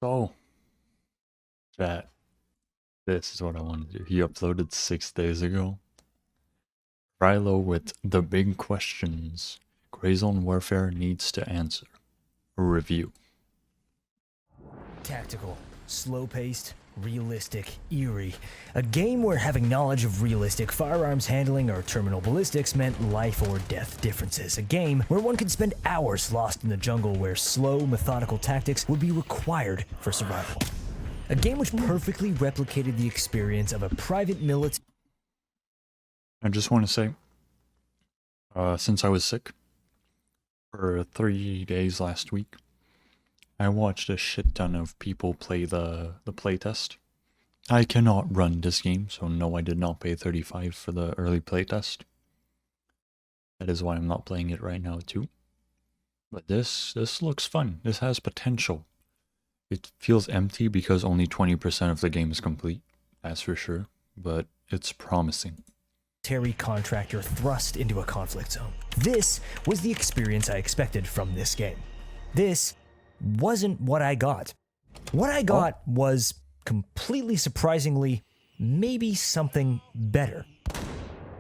So, chat, this is what I want to do. He uploaded 6 days ago. Riloe with the big questions Greyzone Warfare needs to answer. A review. Tactical, slow-paced, realistic, eerie. A game where having knowledge of realistic firearms handling or terminal ballistics meant life or death differences. A game where one could spend hours lost in the jungle where slow, methodical tactics would be required for survival. A game which perfectly replicated the experience of a private military. I just want to say, since I was sick for 3 days last week, I watched a shit ton of people play the playtest. I cannot run this game, so no, I did not pay $35 for the early playtest. That is why I'm not playing it right now too. But this looks fun. This has potential. It feels empty because only 20% of the game is complete, that's for sure, but it's promising. Contractor thrust into a conflict zone. This was the experience I expected from this game. This wasn't what I got. What I got was completely surprisingly maybe something better.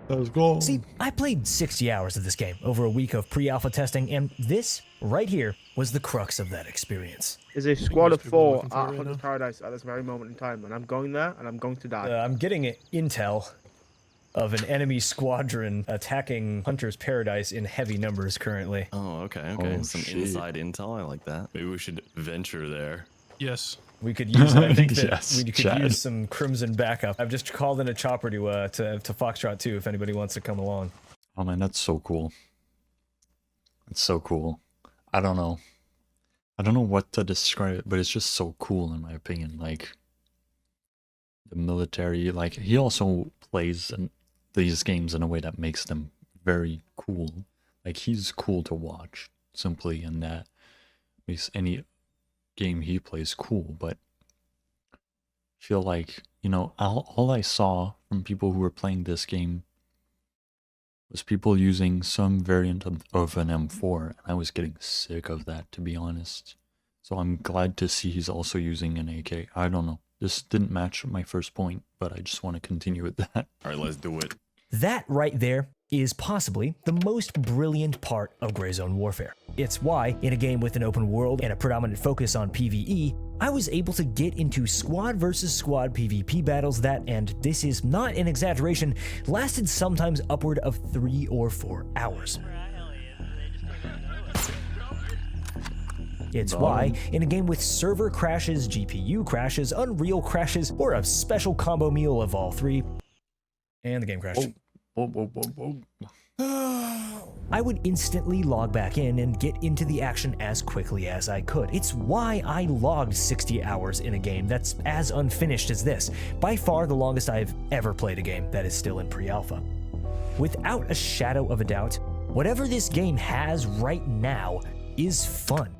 Let's go. See, I played 60 hours of this game over a week of pre-alpha testing, and this right here was the crux of that experience. There's a squad of 4 at Hunter's Paradise at this very moment in time, and I'm going there and I'm going to die. I'm getting intel of an enemy squadron attacking Hunter's Paradise in heavy numbers currently. Oh, okay. Oh, Some shit. inside intel. I like that. Maybe we should venture there. Yes. We could use, I think that Yes, we could Chad. use some Crimson backup. I've just called in a chopper to Foxtrot 2 if anybody wants to come along. Oh man, that's so cool. It's so cool. I don't know what to describe it, but it's just so cool in my opinion. Like, the military, like, he also plays these games in a way that makes them very cool. Like, he's cool to watch, simply in that makes any game he plays cool. But I feel like, you know, all I saw from people who were playing this game was people using some variant of an M4, and I was getting sick of that, to be honest. So I'm glad to see he's also using an AK. I don't know. This didn't match my first point, but I just want to continue with that. All right, let's do it. That right there is possibly the most brilliant part of Greyzone Warfare. It's why, in a game with an open world and a predominant focus on PvE, I was able to get into squad versus squad PvP battles that, and this is not an exaggeration, lasted sometimes upward of 3 or 4 hours. It's why, in a game with server crashes, GPU crashes, Unreal crashes, or a special combo meal of all three, and the game crashed. Whoa. I would instantly log back in and get into the action as quickly as I could. It's why I logged 60 hours in a game that's as unfinished as this, by far the longest I've ever played a game that is still in pre-alpha. Without a shadow of a doubt, whatever this game has right now is fun.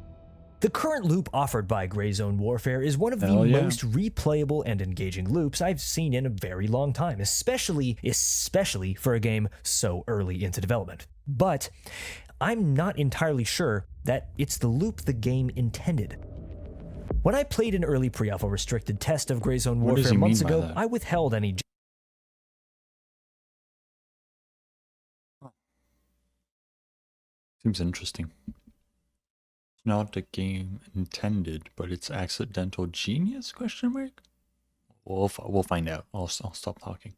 The current loop offered by Greyzone Warfare is one of the most replayable and engaging loops I've seen in a very long time, especially for a game so early into development. But I'm not entirely sure that it's the loop the game intended. When I played an early pre-alpha restricted test of Greyzone Warfare months ago, I withheld any Seems interesting. Not the game intended, but it's accidental genius, question mark? We'll find out. I'll stop talking.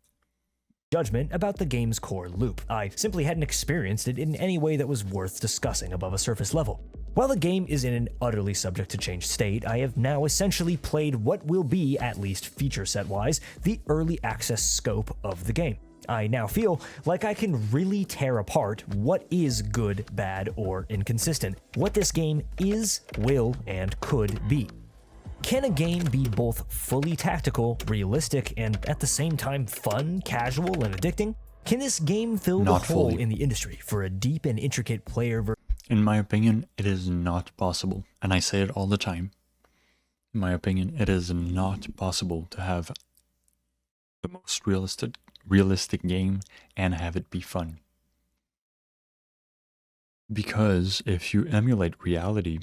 Judgment about the game's core loop. I simply hadn't experienced it in any way that was worth discussing above a surface level. While the game is in an utterly subject to change state, I have now essentially played what will be, at least feature set-wise, the early access scope of the game. I now feel like I can really tear apart what is good, bad, or inconsistent, what this game is, will, and could be. Can a game be both fully tactical, realistic, and at the same time fun, casual, and addicting? Can this game fill the hole in the industry for a deep and intricate player In my opinion, it is not possible, and I say it all the time. In my opinion, it is not possible to have the most realistic game and have it be fun. Because if you emulate reality,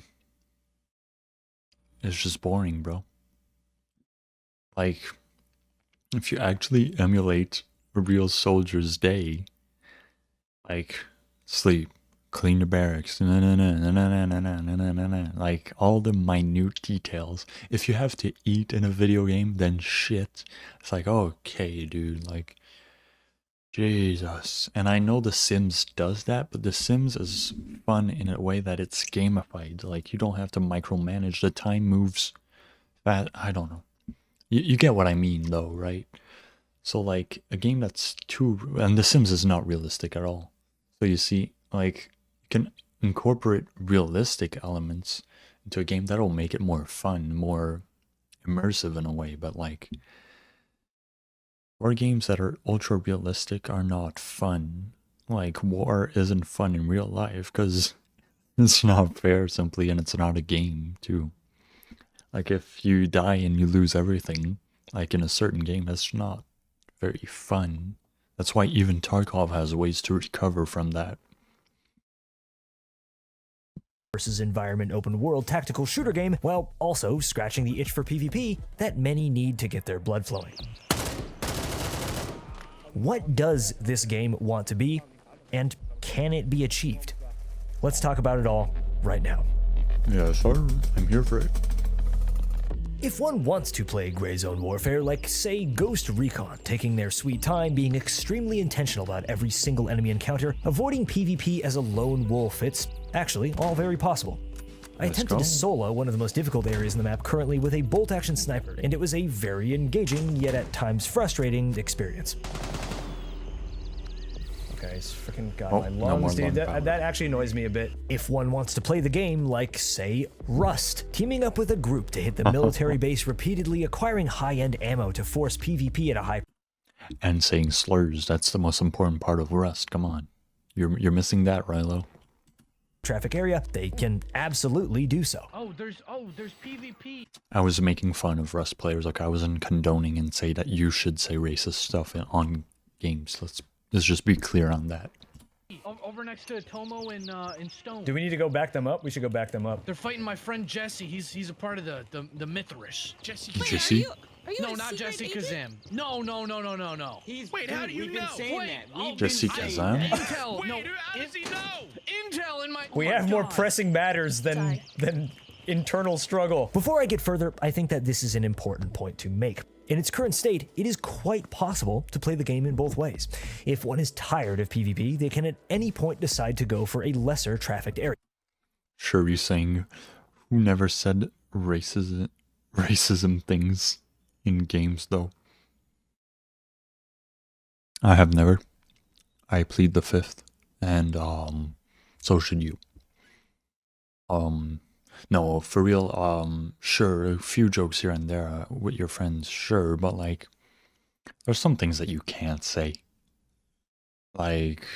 it's just boring, bro. Like, if you actually emulate a real soldier's day, like sleep, clean the barracks, like all the minute details. If you have to eat in a video game, then shit. It's like, okay, dude, like, Jesus. And I know The Sims does that, but The Sims is fun in a way that it's gamified. Like, you don't have to micromanage. The time moves fast. I don't know. You get what I mean, though, right? So, like, a game that's too... And The Sims is not realistic at all. So you see, like, you can incorporate realistic elements into a game that'll make it more fun, more immersive in a way. But, like... war games that are ultra realistic are not fun. Like, war isn't fun in real life because it's not fair simply, and it's not a game too. Like, if you die and you lose everything, like in a certain game, that's not very fun. That's why even Tarkov has ways to recover from that. Versus environment open world tactical shooter game, while also scratching the itch for PvP that many need to get their blood flowing. What does this game want to be, and can it be achieved? Let's talk about it all right now. Yeah, sir. I'm here for it. If one wants to play Greyzone warfare like, say, Ghost Recon, taking their sweet time, being extremely intentional about every single enemy encounter, avoiding PvP as a lone wolf, it's actually all very possible. I attempted to solo one of the most difficult areas in the map currently with a bolt-action sniper, and it was a very engaging, yet at times frustrating, experience. Okay, it's freaking got my lungs, dude. That actually annoys me a bit. If one wants to play the game like, say, Rust, teaming up with a group to hit the military base repeatedly, acquiring high-end ammo to force PvP at a high... And saying slurs, that's the most important part of Rust, come on. You're missing that, Riloe. Traffic area, they can absolutely do so. There's PvP. I was making fun of Rust players, like I wasn't condoning and say that you should say racist stuff on games. Let's just be clear on that. Over next to Tomo and Stone. Do we need to go back them up? We should go back them up. They're fighting my friend Jesse. He's a part of the Mithrish. Jesse. Jesse? Are you No, a not secret Jesse agent? Kazam. No. Wait, how do you know? Wait, Jesse Kazam? Intel. Wait, no, how does he know? Intel in my. We have more pressing matters than internal struggle. Before I get further, I think that this is an important point to make. In its current state, it is quite possible to play the game in both ways. If one is tired of PvP, they can at any point decide to go for a lesser trafficked area. Sure, you're saying who never said racism things in games, though? I have never. I plead the fifth, and so should you. No, for real, sure, a few jokes here and there with your friends, sure, but like, there's some things that you can't say. Like,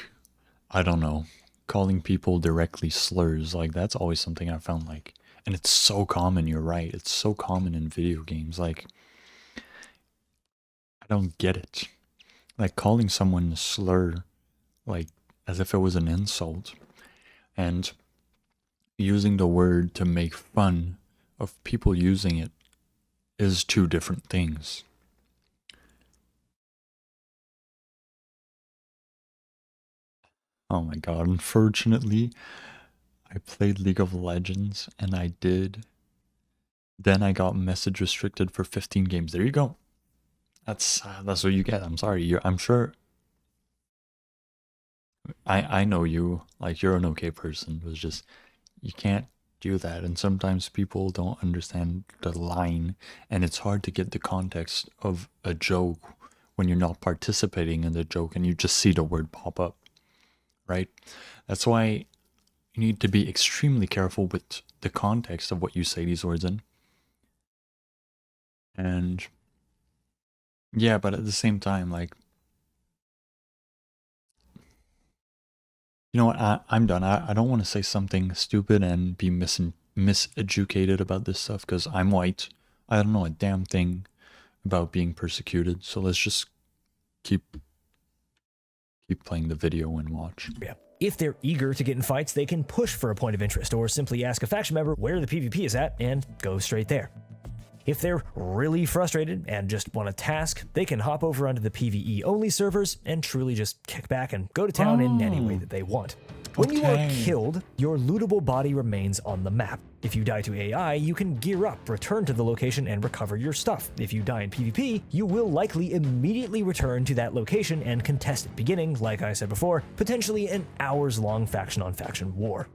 I don't know, calling people directly slurs, like, that's always something I found, like, and it's so common, you're right, it's so common in video games, like, I don't get it. Like, calling someone a slur, like, as if it was an insult, and using the word to make fun of people using it is two different things. Oh my god, unfortunately, I played League of Legends and then I got message restricted for 15 games. There you go. That's what you get. I'm sorry. I'm sure I know you, like, you're an okay person. It was just, you can't do that, and sometimes people don't understand the line, and it's hard to get the context of a joke when you're not participating in the joke and you just see the word pop up, right? That's why you need to be extremely careful with the context of what you say these words in. And yeah, but at the same time, like, you know what, I'm done. I don't want to say something stupid and be miseducated about this stuff, because I'm white. I don't know a damn thing about being persecuted. So let's just keep playing the video and watch. Yeah. If they're eager to get in fights, they can push for a point of interest or simply ask a faction member where the PvP is at and go straight there. If they're really frustrated and just want a task, they can hop over onto the PvE only servers and truly just kick back and go to town in any way that they want. When you are killed, your lootable body remains on the map. If you die to AI, you can gear up, return to the location, and recover your stuff. If you die in PvP, you will likely immediately return to that location and contest it, beginning, like I said before, potentially an hours-long faction-on-faction war.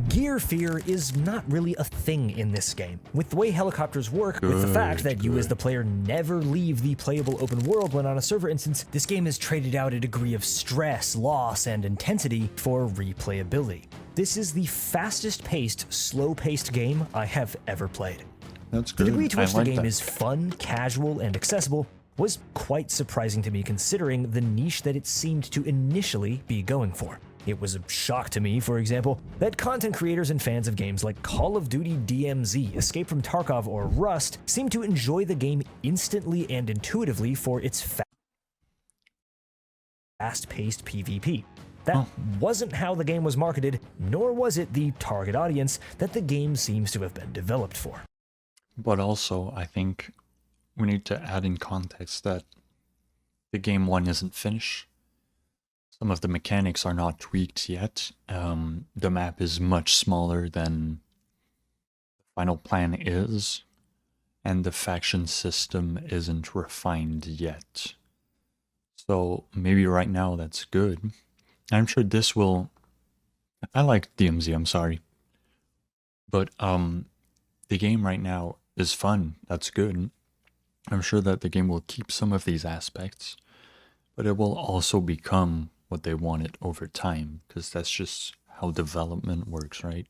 Gear fear is not really a thing in this game. With the way helicopters work, with the fact that you as the player never leave the playable open world when on a server instance, this game has traded out a degree of stress, loss, and intensity for replayability. This is the fastest-paced, slow-paced game I have ever played. That's good. The degree to which I like the game that. is fun, casual, and accessible was quite surprising to me considering the niche that it seemed to initially be going for. It was a shock to me, for example, that content creators and fans of games like Call of Duty DMZ, Escape from Tarkov, or Rust seem to enjoy the game instantly and intuitively for its fast-paced PvP. That wasn't how the game was marketed, nor was it the target audience that the game seems to have been developed for. But also, I think we need to add in context that the game one isn't finished. Some of the mechanics are not tweaked yet. The map is much smaller than the final plan is, and the faction system isn't refined yet. So maybe right now that's good. I'm sure this will... I like DMZ, I'm sorry. But the game right now is fun. That's good. I'm sure that the game will keep some of these aspects, but it will also become what they want it over time, because that's just how development works, right?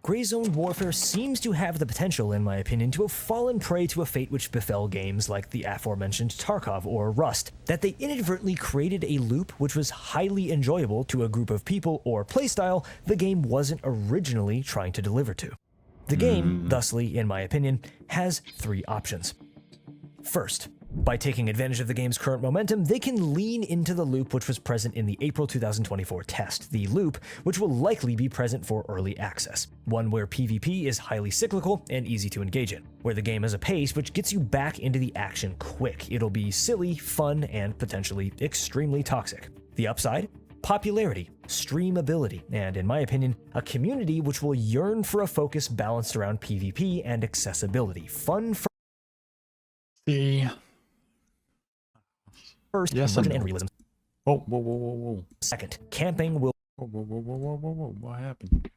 Greyzone Warfare seems to have the potential, in my opinion, to have fallen prey to a fate which befell games like the aforementioned Tarkov or Rust, that they inadvertently created a loop which was highly enjoyable to a group of people or playstyle the game wasn't originally trying to deliver to. The game, thusly, in my opinion, has three options. First, by taking advantage of the game's current momentum, they can lean into the loop which was present in the April 2024 test, the loop which will likely be present for early access, one where PvP is highly cyclical and easy to engage in, where the game has a pace which gets you back into the action quick. It'll be silly, fun, and potentially extremely toxic. The upside? Popularity, streamability, and in my opinion, a community which will yearn for a focus balanced around PvP and accessibility. Fun first, Yes immersion and and no. realism. Whoa. Second, camping will Whoa. What happened?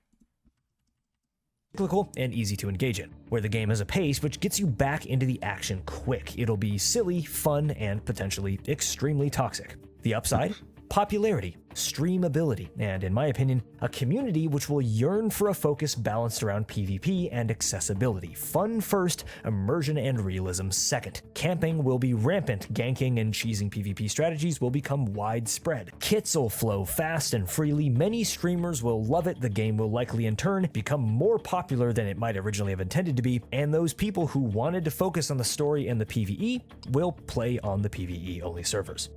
cyclical and easy to engage in, where the game has a pace which gets you back into the action quick. It'll be silly, fun, and potentially extremely toxic. The upside? Popularity, streamability, and in my opinion, a community which will yearn for a focus balanced around PvP and accessibility. Fun first, immersion and realism second. Camping will be rampant, ganking and cheesing PvP strategies will become widespread. Kits will flow fast and freely, many streamers will love it, the game will likely in turn become more popular than it might originally have intended to be, and those people who wanted to focus on the story and the PvE will play on the PvE only servers.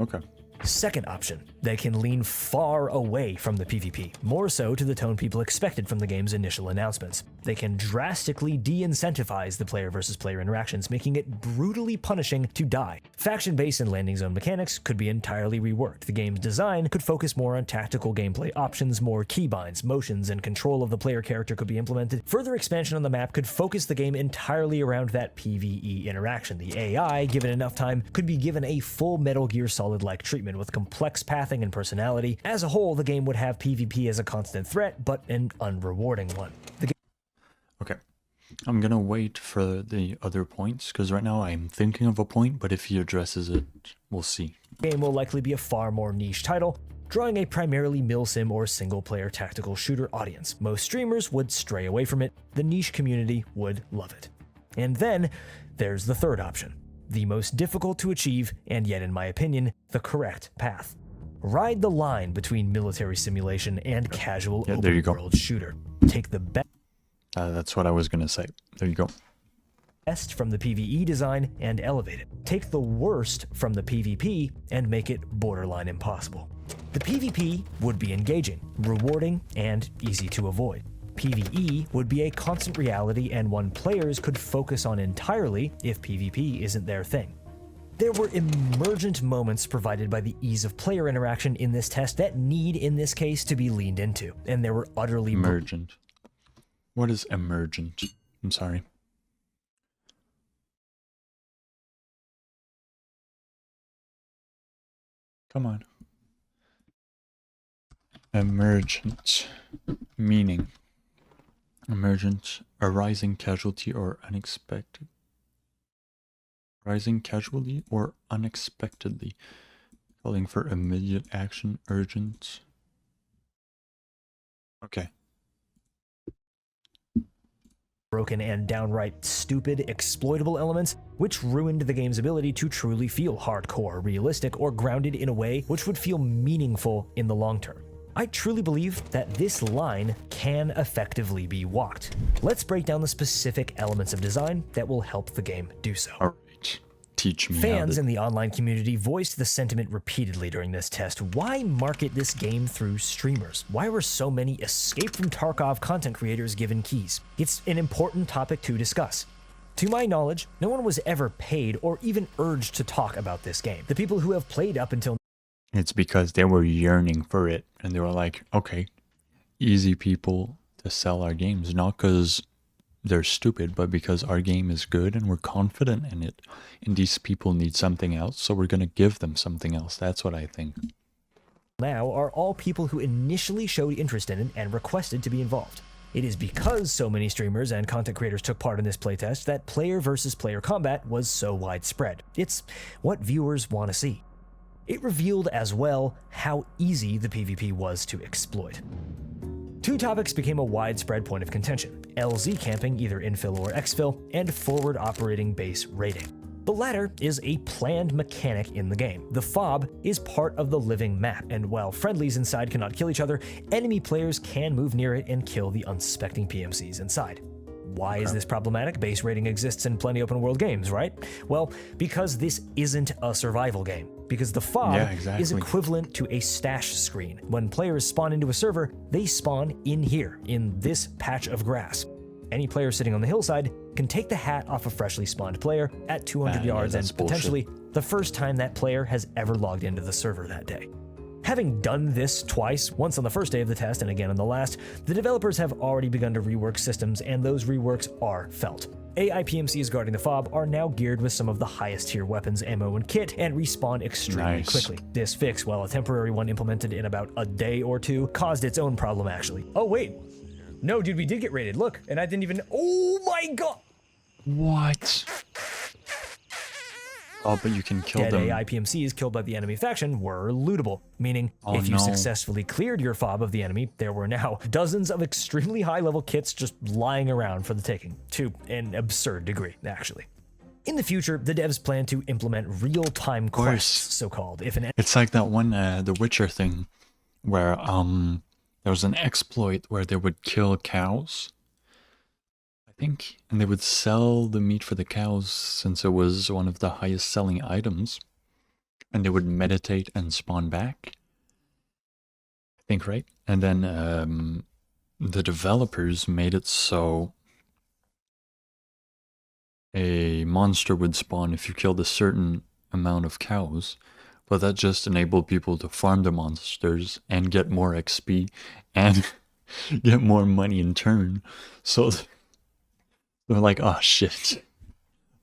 Okay. Second option, they can lean far away from the PvP, more so to the tone people expected from the game's initial announcements. They can drastically de-incentivize the player versus player interactions, making it brutally punishing to die. Faction-based and landing zone mechanics could be entirely reworked. The game's design could focus more on tactical gameplay options, more keybinds, motions, and control of the player character could be implemented. Further expansion on the map could focus the game entirely around that PvE interaction. The AI, given enough time, could be given a full Metal Gear Solid-like treatment with complex pathing and personality. As a whole, the game would have PvP as a constant threat, but an unrewarding one. Okay. I'm gonna wait for the other points, because right now I'm thinking of a point, but if he addresses it, we'll see. The game will likely be a far more niche title, drawing a primarily milsim or single-player tactical shooter audience. Most streamers would stray away from it, the niche community would love it. And then, there's the third option. The most difficult to achieve, and yet in my opinion, the correct path. Ride the line between military simulation and casual there you go. open-world shooter. Take the That's what I was gonna say. There you go. best from the PvE design and elevate it. Take the worst from the PvP and make it borderline impossible. The PvP would be engaging, rewarding, and easy to avoid. PvE would be a constant reality and one players could focus on entirely if PvP isn't their thing. There were emergent moments provided by the ease of player interaction in this test that need, in this case, to be leaned into, and there were utterly Emergent. What is emergent? I'm sorry. Come on. Emergent. Meaning. Emergent, a rising casualty or unexpected. Rising casualty or unexpectedly. Calling for immediate action, urgent. Okay. broken and downright stupid, exploitable elements, which ruined the game's ability to truly feel hardcore, realistic, or grounded in a way which would feel meaningful in the long term. I truly believe that this line can effectively be walked. Let's break down the specific elements of design that will help the game do so. All right. Teach me Fans how in to... the online community voiced the sentiment repeatedly during this test. Why market this game through streamers? Why were so many Escape from Tarkov content creators given keys? It's an important topic to discuss. To my knowledge, no one was ever paid or even urged to talk about this game. The people who have played up until It's because they were yearning for it, and they were like, okay, easy people to sell our games, not because they're stupid, but because our game is good and we're confident in it, and these people need something else, so we're going to give them something else. That's what I think. now are all people who initially showed interest in it and requested to be involved. It is because so many streamers and content creators took part in this playtest that player versus player combat was so widespread. It's what viewers want to see. It revealed as well how easy the PvP was to exploit. Two topics became a widespread point of contention: LZ camping, either infill or exfil, and forward operating base raiding. The latter is a planned mechanic in the game. The fob is part of the living map, and while friendlies inside cannot kill each other, enemy players can move near it and kill the unsuspecting PMCs inside. Why is this problematic? Base raiding exists in plenty open world games, right? Well, because this isn't a survival game. Because the fob is equivalent to a stash screen. When players spawn into a server, they spawn in here, in this patch of grass. Any player sitting on the hillside can take the hat off a freshly spawned player at 200 yards and potentially the first time that player has ever logged into the server that day. Having done this twice, once on the first day of the test and again on the last, the developers have already begun to rework systems, and those reworks are felt. AI PMCs guarding the fob are now geared with some of the highest tier weapons, ammo, and kit, and respawn extremely quickly. This fix, while a temporary one implemented in about a day or two, caused its own problem actually. Oh wait, no dude, we did get raided, look, and I didn't even, oh my god! What? Oh, but you can kill Dead them. AI PMCs killed by the enemy faction were lootable, meaning if you successfully cleared your fob of the enemy, there were now dozens of extremely high-level kits just lying around for the taking, to an absurd degree, actually. In the future, the devs plan to implement real-time quests, so-called. It's like that one The Witcher thing, where there was an exploit where they would kill cows, and they would sell the meat for the cows since it was one of the highest selling items, and they would meditate and spawn back, I think, right? And then the developers made it so a monster would spawn if you killed a certain amount of cows, but that just enabled people to farm the monsters and get more XP and get more money in turn. So they're like, oh shit,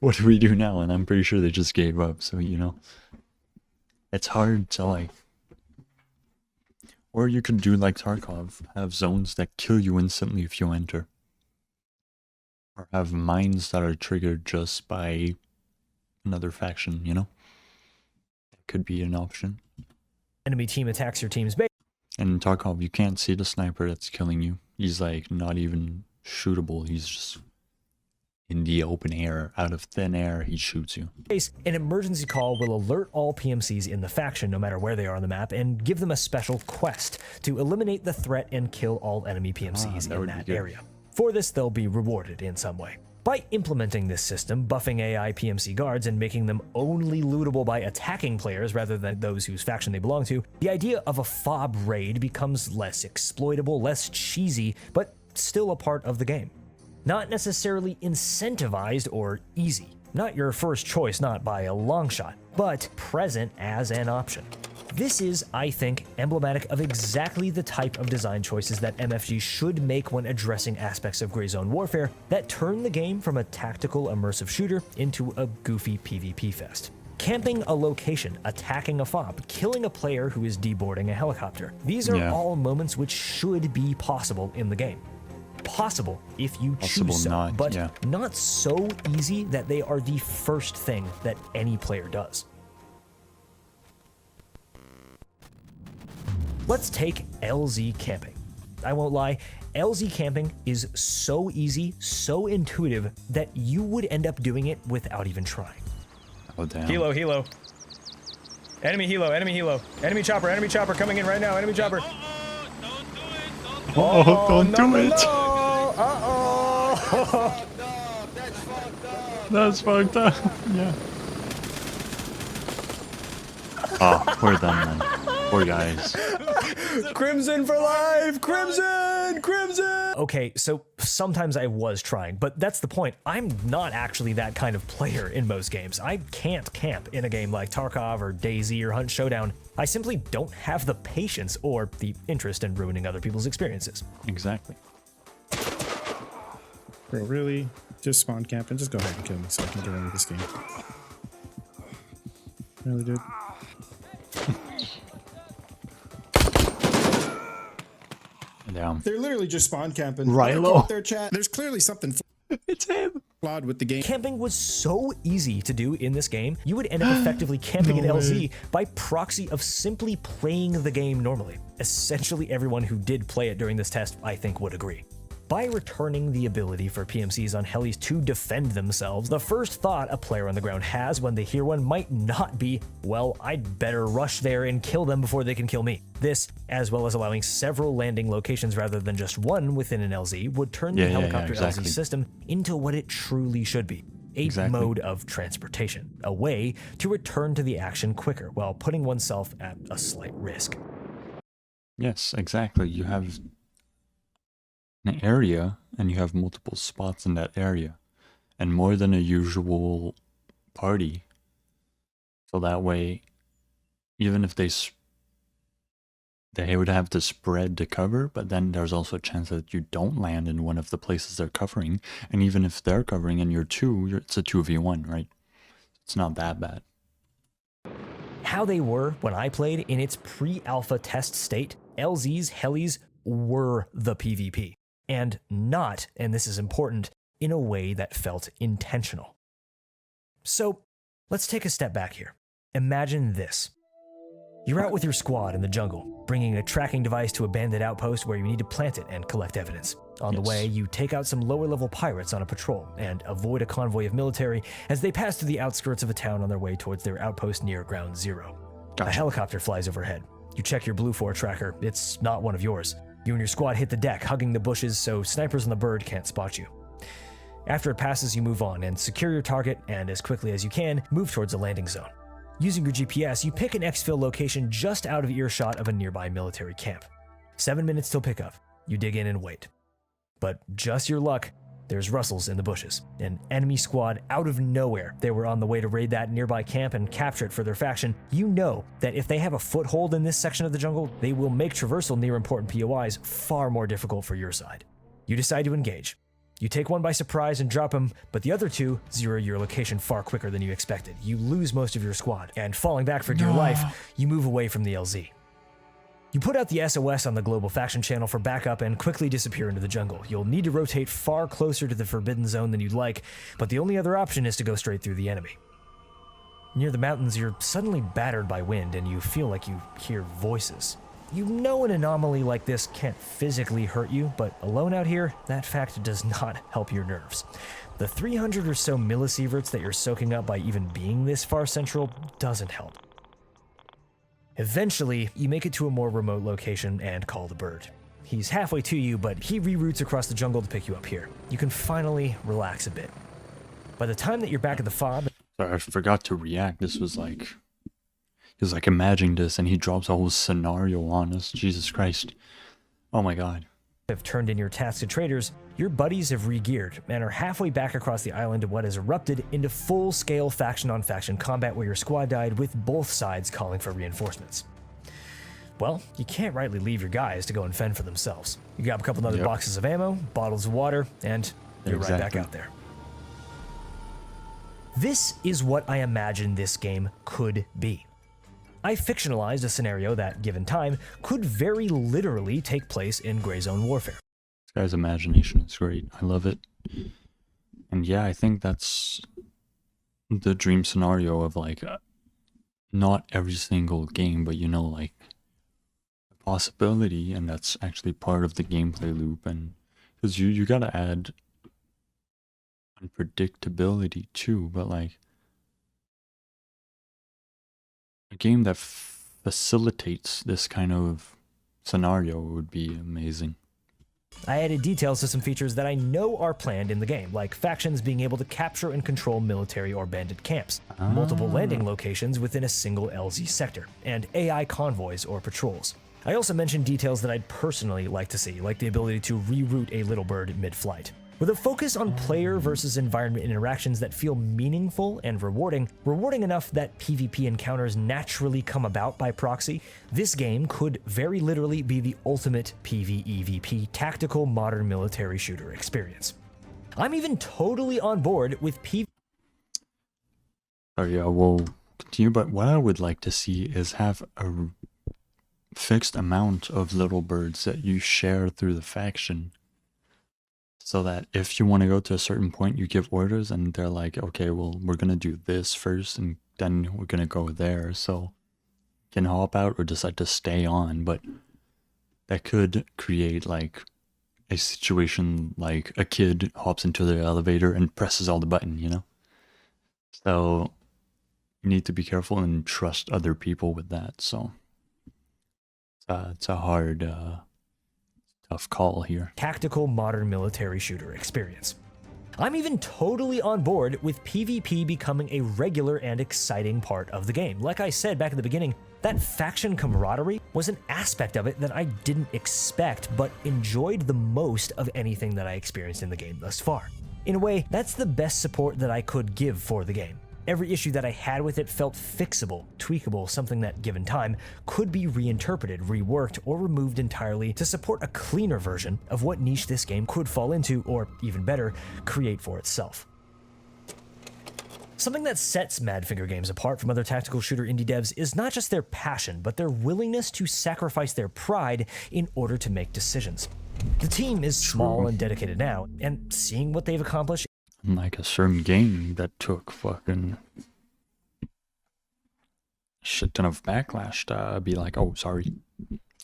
what do we do now? And I'm pretty sure they just gave up. So, you know, it's hard to like, or you could do like Tarkov, have zones that kill you instantly if you enter, or have mines that are triggered just by another faction, you know? That could be an option. Enemy team attacks your team's base. And in Tarkov, you can't see the sniper that's killing you. He's like not even shootable. He's just in the open air, out of thin air, he shoots you. An emergency call will alert all PMCs in the faction, no matter where they are on the map, and give them a special quest to eliminate the threat and kill all enemy PMCs in that area. For this, they'll be rewarded in some way. By implementing this system, buffing AI PMC guards and making them only lootable by attacking players rather than those whose faction they belong to, the idea of a fob raid becomes less exploitable, less cheesy, but still a part of the game. Not necessarily incentivized or easy. Not your first choice, not by a long shot, but present as an option. This is, I think, emblematic of exactly the type of design choices that MFG should make when addressing aspects of Greyzone warfare that turn the game from a tactical immersive shooter into a goofy PvP fest. Camping a location, attacking a fob, killing a player who is deboarding a helicopter. These are all moments which should be possible in the game. Possible if you choose so, but not so easy that they are the first thing that any player does. Let's take LZ camping. I won't lie, LZ camping is so easy, so intuitive, that you would end up doing it without even trying. Oh, damn. Helo, helo. Enemy helo, enemy helo. Enemy chopper coming in right now, enemy chopper. Oh, don't do it. Uh-oh. That's fucked up. Yeah. Oh, we're done, man. Poor guys. Crimson for life! Crimson! Crimson! Okay, so sometimes I was trying, but that's the point. I'm not actually that kind of player in most games. I can't camp in a game like Tarkov or DayZ or Hunt Showdown. I simply don't have the patience or the interest in ruining other people's experiences. Exactly. Bro, really? Just spawn camp and just go ahead and kill me so I can get into this game. Really, dude? Damn. They're literally just spawn camping. Riloe. Their chat. There's clearly something It's him. flawed with the game. Camping was so easy to do in this game, you would end up effectively camping in LZ by proxy of simply playing the game normally. Essentially everyone who did play it during this test, I think, would agree. By returning the ability for PMCs on helis to defend themselves, the first thought a player on the ground has when they hear one might not be, well, I'd better rush there and kill them before they can kill me. This, as well as allowing several landing locations rather than just one within an LZ, would turn the helicopter LZ system into what it truly should be. A mode of transportation, a way to return to the action quicker while putting oneself at a slight risk. Yes, exactly. You have an area and you have multiple spots in that area and more than a usual party, so that way even if they would have to spread the cover, but then there's also a chance that you don't land in one of the places they're covering, and even if they're covering and you're two, it's a 2v1, right? It's not that bad. How they were when I played in its pre-alpha test state, LZ's helis were the PvP. And not, and this is important, in a way that felt intentional. So, let's take a step back here. Imagine this. You're out with your squad in the jungle, bringing a tracking device to a bandit outpost where you need to plant it and collect evidence. On the way, you take out some lower-level pirates on a patrol and avoid a convoy of military as they pass through the outskirts of a town on their way towards their outpost near Ground Zero. A helicopter flies overhead. You check your Blue 4 tracker. It's not one of yours. You and your squad hit the deck, hugging the bushes so snipers on the bird can't spot you. After it passes, you move on and secure your target, and as quickly as you can, move towards a landing zone. Using your GPS, you pick an exfil location just out of earshot of a nearby military camp. 7 minutes till pickup. You dig in and wait. But just your luck, there's rustles in the bushes. An enemy squad out of nowhere. They were on the way to raid that nearby camp and capture it for their faction. You know that if they have a foothold in this section of the jungle, they will make traversal near important POIs far more difficult for your side. You decide to engage. You take one by surprise and drop him, but the other two zero your location far quicker than you expected. You lose most of your squad, and falling back for dear life, you move away from the LZ. You put out the SOS on the global faction channel for backup and quickly disappear into the jungle. You'll need to rotate far closer to the forbidden zone than you'd like, but the only other option is to go straight through the enemy. Near the mountains, you're suddenly battered by wind and you feel like you hear voices. You know an anomaly like this can't physically hurt you, but alone out here, that fact does not help your nerves. The 300 or so millisieverts that you're soaking up by even being this far central doesn't help. Eventually, you make it to a more remote location and call the bird. He's halfway to you, but he reroutes across the jungle to pick you up here. You can finally relax a bit. By the time that you're back at the fob... Sorry, I forgot to react. This was like... He was like, imagine this, and he drops a whole scenario on us. Jesus Christ. Oh my god. ...have turned in your tasks to traders, your buddies have re-geared and are halfway back across the island to what has erupted into full-scale faction-on-faction combat where your squad died with both sides calling for reinforcements. Well, you can't rightly leave your guys to go and fend for themselves. You grab a couple other boxes of ammo, bottles of water, and you're right back out there. This is what I imagine this game could be. I fictionalized a scenario that, given time, could very literally take place in Greyzone warfare. This guy's imagination is great. I love it. And yeah, I think that's the dream scenario of like, not every single game, but you know, like, possibility, and that's actually part of the gameplay loop. And because you gotta add unpredictability too, but like a game that facilitates this kind of scenario would be amazing. I added details to some features that I know are planned in the game, like factions being able to capture and control military or bandit camps, multiple landing locations within a single LZ sector, and AI convoys or patrols. I also mentioned details that I'd personally like to see, like the ability to reroute a little bird mid-flight. With a focus on player versus environment interactions that feel meaningful and rewarding enough that PvP encounters naturally come about by proxy, this game could very literally be the ultimate PvEVP tactical modern military shooter experience. I'm even totally on board with Oh yeah, we'll continue, but what I would like to see is have a fixed amount of little birds that you share through the faction, so that if you want to go to a certain point, you give orders and they're like, okay, well, we're gonna do this first and then we're gonna go there, so you can hop out or decide to stay on. But that could create like a situation like a kid hops into the elevator and presses all the button, you know? So you need to be careful and trust other people with that. So it's a hard, tough call here. Tactical modern military shooter experience. I'm even totally on board with PvP becoming a regular and exciting part of the game. Like I said back at the beginning, that faction camaraderie was an aspect of it that I didn't expect, but enjoyed the most of anything that I experienced in the game thus far. In a way, that's the best support that I could give for the game. Every issue that I had with it felt fixable, tweakable, something that, given time, could be reinterpreted, reworked, or removed entirely to support a cleaner version of what niche this game could fall into, or, even better, create for itself. Something that sets Madfinger Games apart from other tactical shooter indie devs is not just their passion, but their willingness to sacrifice their pride in order to make decisions. The team is small and dedicated now, and seeing what they've accomplished, like a certain game that took fucking shit ton of backlash to be like, oh, sorry,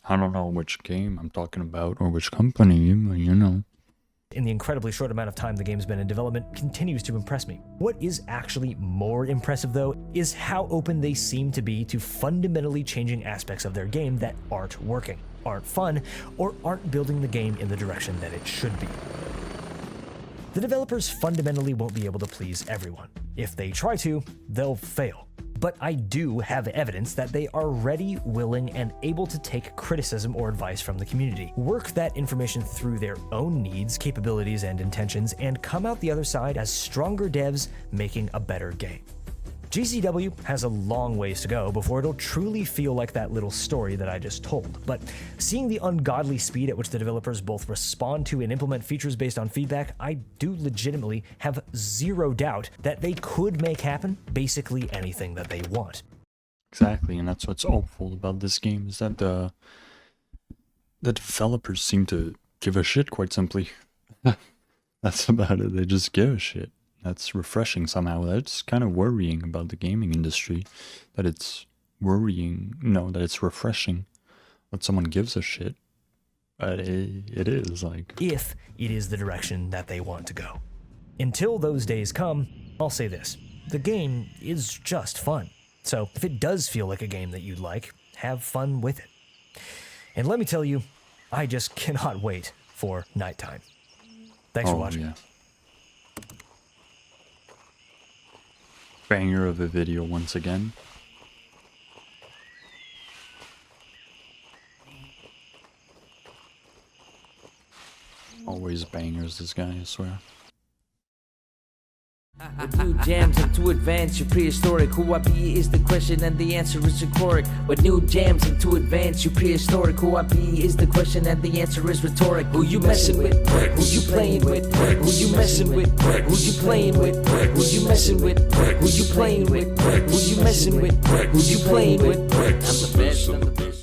I don't know which game I'm talking about or which company, but you know. In the incredibly short amount of time the game's been in development, continues to impress me. What is actually more impressive, though, is how open they seem to be to fundamentally changing aspects of their game that aren't working, aren't fun, or aren't building the game in the direction that it should be. The developers fundamentally won't be able to please everyone. If they try to, they'll fail. But I do have evidence that they are ready, willing, and able to take criticism or advice from the community, work that information through their own needs, capabilities, and intentions, and come out the other side as stronger devs making a better game. GCW has a long ways to go before it'll truly feel like that little story that I just told, but seeing the ungodly speed at which the developers both respond to and implement features based on feedback, I do legitimately have zero doubt that they could make happen basically anything that they want. Exactly, and that's what's awful about this game, is that the developers seem to give a shit, quite simply. That's about it, they just give a shit. That's refreshing somehow. That's kind of worrying about the gaming industry, that it's that it's refreshing when someone gives a shit. But it is, like... If it is the direction that they want to go. Until those days come, I'll say this. The game is just fun. So if it does feel like a game that you'd like, have fun with it. And let me tell you, I just cannot wait for nighttime. Thanks for watching. Yeah. Banger of a video once again. Always bangers, this guy, I swear. With new jams and to advance your prehistoric, who I be is the question and the answer is rhetoric. With new jams and to advance your prehistoric, who I be is the question and the answer is rhetoric. Who you messing with? Who you playing with? Who you messing with? Who you playing with? Who you messing with? Who you playing with? Who you messing with? Who you playing with? I'm the best.